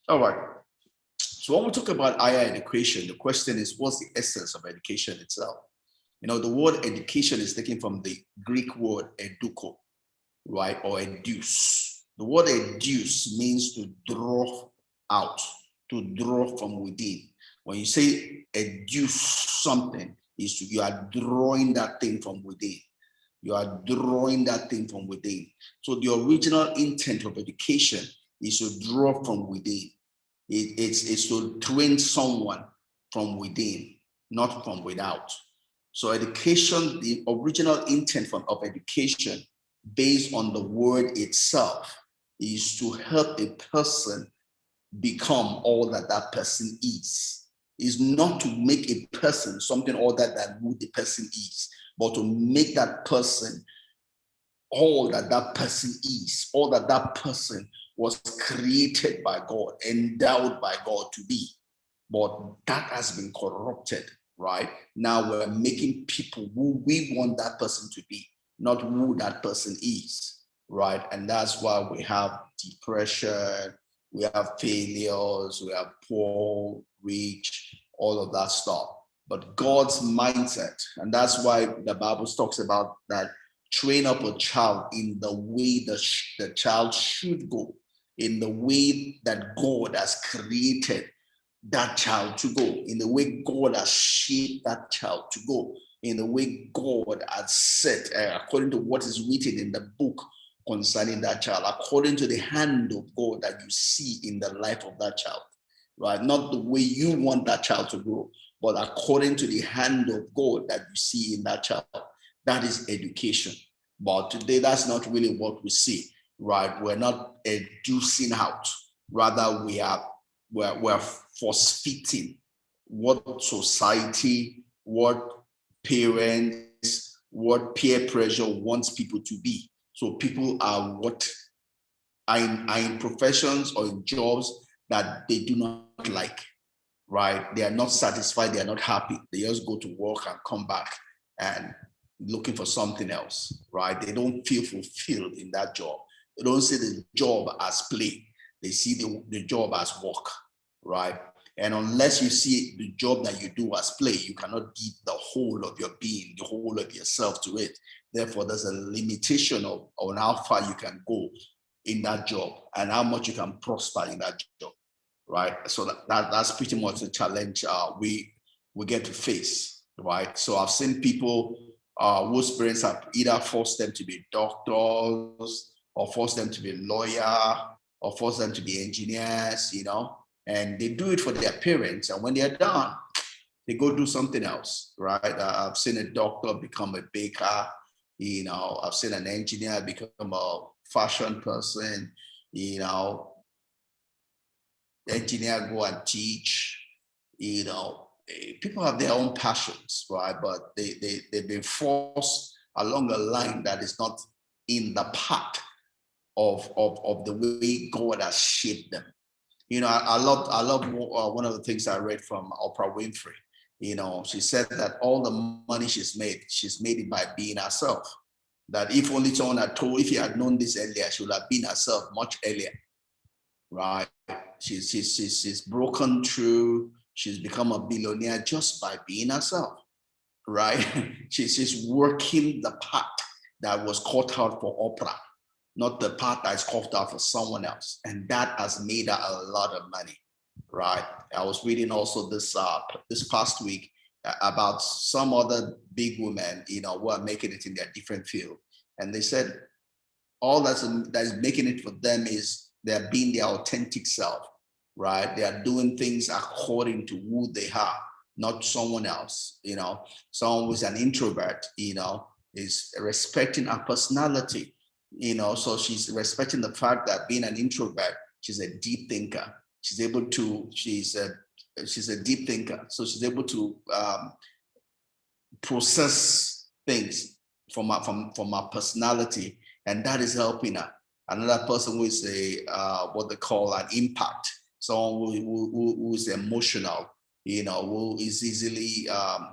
All right. So when we talk about higher education, the question is, what's the essence of education itself? The word education is taken from the Greek word eduko, right, or educe. The word educe means to draw out, to draw from within. When you say educe something, you are drawing that thing from within. You are drawing that thing from within. So the original intent of education is to draw from within. It's to train someone from within, not from without. So education, the original intent of education, based on the word itself, is to help a person become all that that person is not to make a person something other than who the person is, but to make that person all that that person is, all that that person was created by God, endowed by God to be. But that has been corrupted, right? Now we're making people who we want that person to be, not who that person is, right? And that's why we have depression, we have failures, we have poor, rich, all of that stuff. But God's mindset, and that's why the Bible talks about that, train up a child in the way the child should go, in the way that God has created that child to go, in the way God has shaped that child to go, in the way God has set, according to what is written in the book concerning that child, according to the hand of God that you see in the life of that child, right? Not the way you want that child to grow, but according to the hand of God that you see in that child. That is education. But today, that's not really what we see, right? We're not educing out. Rather, we're force-fitting what society, what parents, what peer pressure wants people to be. So people are in professions or in jobs that they do not like, right? They are not satisfied, they are not happy. They just go to work and come back and looking for something else, right? They don't feel fulfilled in that job. They don't see the job as play. They see the job as work, right? And unless you see the job that you do as play, you cannot give the whole of your being, the whole of yourself to it. Therefore, there's a limitation on how far you can go in that job and how much you can prosper in that job, right? So that's pretty much the challenge we get to face, right? So I've seen people whose parents have either forced them to be doctors or forced them to be lawyer or forced them to be engineers, and they do it for their parents. And when they're done, they go do something else, right? I've seen a doctor become a baker, I've seen an engineer become a fashion person, engineer go and teach, people have their own passions, right? But they've been forced along a line that is not in the path of the way God has shaped them. I love one of the things I read from Oprah Winfrey. She said that all the money she's made it by being herself. That if only someone had told, if he had known this earlier, she would have been herself much earlier, right? She's broken through. She's become a billionaire just by being herself, right? She's working the path that was cut out for Oprah, not the path that's cut out for someone else, and that has made her a lot of money, right? I was reading also this past week about some other big women, who are making it in their different field, and they said all that is making it for them is they're being their authentic self, right? They are doing things according to who they are, not someone else. Someone who's an introvert, is respecting her personality, so she's respecting the fact that being an introvert, she's a deep thinker. She's a deep thinker, so she's able to process things from her personality, and that is helping her. Another person who is what they call an impact, someone who is emotional, who is easily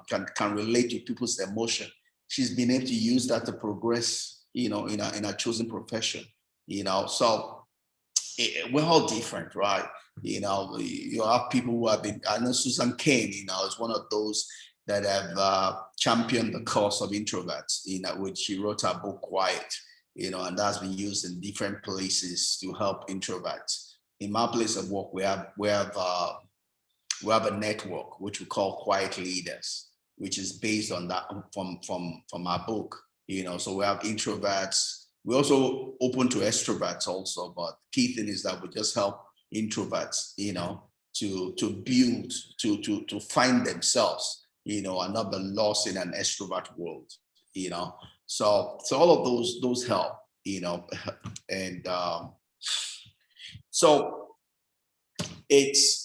can relate to people's emotion. She's been able to use that to progress, in a chosen profession. So we're all different, right? You have people who have been, I know Susan Cain, is one of those that have championed the cause of introverts, which she wrote her book Quiet, and that's been used in different places to help introverts. In my place of work, we have a network which we call Quiet Leaders, which is based on that from our book. So we have introverts. We also open to extroverts also, but key thing is that we just help introverts, to build, to find themselves, and not be lost in an extrovert world. So all of those help, and so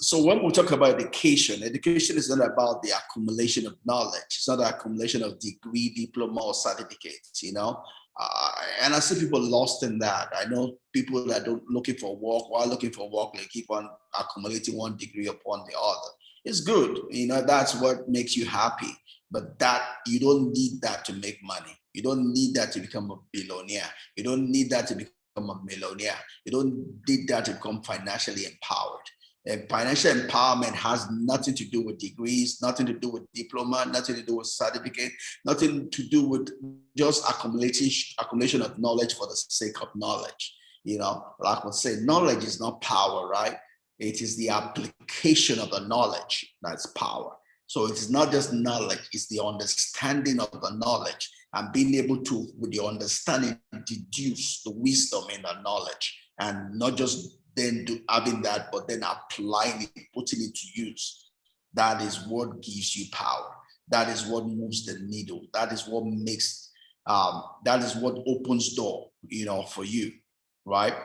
so when we talk about education is not about the accumulation of knowledge. It's not the accumulation of degree, diploma, or certificates. And I see people lost in that. I know people that are looking for work. While looking for work, they keep on accumulating one degree upon the other. It's good. That's what makes you happy. But that you don't need that to make money. You don't need that to become a billionaire. You don't need that to become a millionaire. You don't need that to become financially empowered. And financial empowerment has nothing to do with degrees, nothing to do with diploma, nothing to do with certificate, nothing to do with just accumulation of knowledge for the sake of knowledge. Like I say, knowledge is not power, right? It is the application of the knowledge that's power. So it's not just knowledge, it's the understanding of the knowledge and being able to, with the understanding, deduce the wisdom in the knowledge, and not just then having that, but then applying it, putting it to use. That is what gives you power. That is what moves the needle. That is what makes, that is what opens door, for you, right?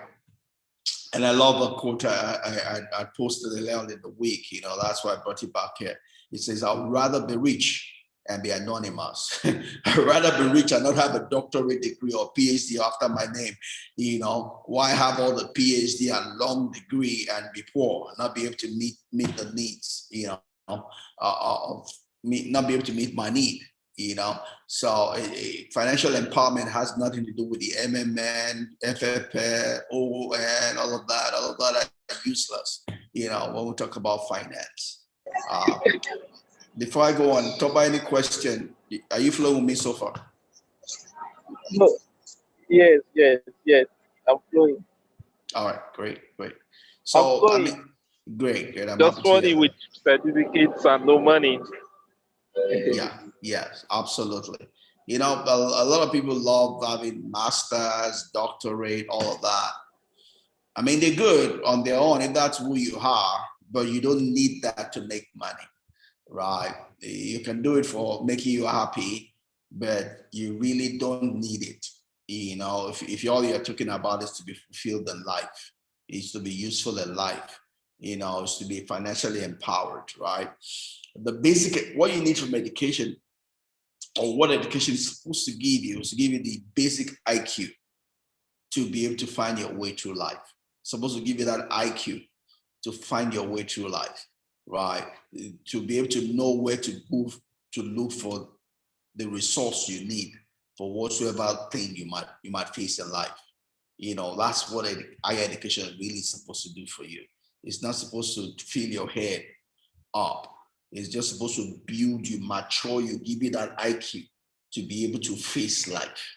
And I love a quote I posted earlier in the week, that's why I brought it back here. It says, I'd rather be rich and be anonymous. I'd rather be rich and not have a doctorate degree or PhD after my name. Why have all the PhD and long degree and be poor and not be able to meet the needs, not be able to meet my need. So financial empowerment has nothing to do with the MMN, FFP, OON, all of that are useless, when we talk about finance. Before I go on, Toba, any question? Are you flowing with me so far? No. Yes. I'm flowing. All right, great. I'm So, flowing. great. I'm Just happy to hear running that. with certificates and no money. Yeah, yes, absolutely. A lot of people love having masters, doctorate, all of that. I mean, they're good on their own if that's who you are, but you don't need that to make money, right? You can do it for making you happy, but you really don't need it. If all you're talking about is to be fulfilled in life, is to be useful in life, is to be financially empowered, right? The basic, what you need from education, or what education is supposed to give you, is to give you the basic IQ to be able to find your way through life. It's supposed to give you that IQ to find your way through life, right? To be able to know where to move, to look for the resource you need for whatsoever thing you might face in life. That's what higher education really is supposed to do for you. It's not supposed to fill your head up. It's just supposed to build you, mature you, give you that IQ to be able to face life,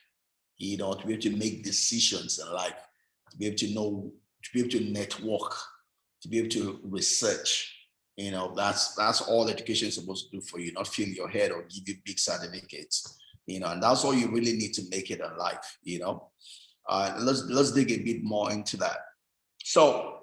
to be able to make decisions in life, to be able to know, to be able to network, to be able to research. That's all education is supposed to do for you, not fill your head or give you big certificates. And that's all you really need to make it in life. Let's dig a bit more into that. So